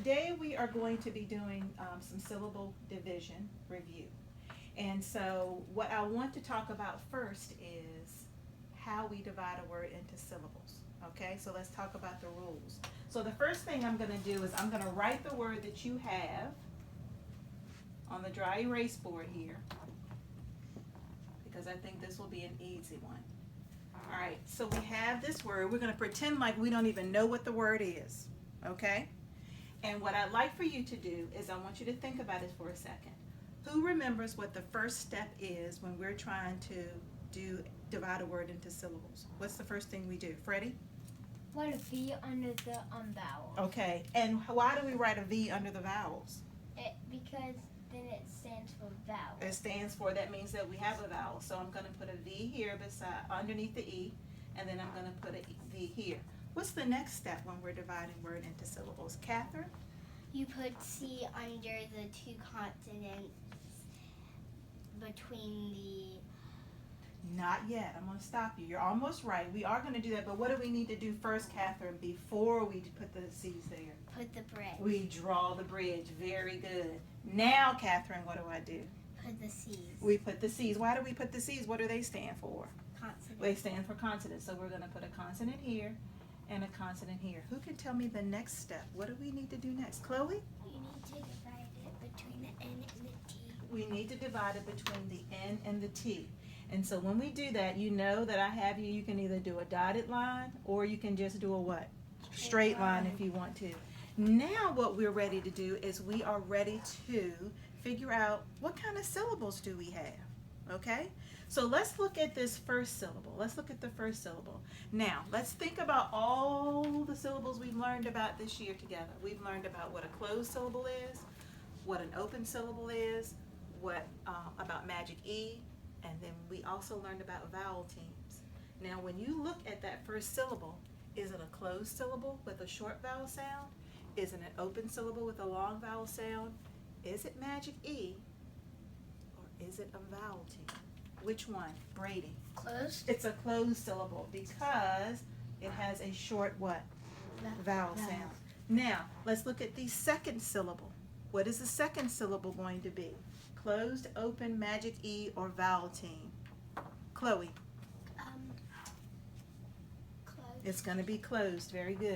today we are going to be doing some syllable division review. And so what I want to talk about first is how we divide a word into syllables. Okay, so let's talk about the rules. So the first thing I'm going to do is I'm going to write the word that you have on the dry erase board here, because I think this will be an easy one. All right, so we have this word. We're going to pretend like we don't even know what the word is, okay? And what I'd like for you to do is I want you to think about it for a second. Who remembers what the first step is when we're trying to divide a word into syllables? What's the first thing we do? Freddie? Write a V under the vowel. Okay, and why do we write a V under the vowels? Because then it stands for vowel. It stands for, that means that we have a vowel. So I'm going to put a V here underneath the E, and then I'm going to put a V here. What's the next step when we're dividing word into syllables? Catherine? You put C under the two consonants between the... Not yet. I'm going to stop you. You're almost right. We are going to do that, but what do we need to do first, Catherine, before we put the C's there? Put the bridge. We draw the bridge. Very good. Now, Catherine, what do I do? Put the C's. We put the C's. Why do we put the C's? What do they stand for? Consonant. They stand for consonants. So we're going to put a consonant here and a consonant here. Who can tell me the next step? What do we need to do next? Chloe? You need to divide it between the N and the T. We need to divide it between the N and the T. And so when we do that, you know that I have you can either do a dotted line or you can just do a what? Straight line if you want to. Now what we're ready to do is we are ready to figure out what kind of syllables do we have, okay? So let's look at this first syllable. Let's look at the first syllable. Now, let's think about all the syllables we've learned about this year together. We've learned about what a closed syllable is, what an open syllable is, what about magic E, and then we also learned about vowel teams. Now, when you look at that first syllable, is it a closed syllable with a short vowel sound? Is it an open syllable with a long vowel sound? Is it magic E, or is it a vowel team? Which one? Brady. Closed. It's a closed syllable because it has a short what? Vowel sound. Now, let's look at the second syllable. What is the second syllable going to be? Closed, open, magic E, or vowel team? Chloe. Closed. It's going to be closed. Very good.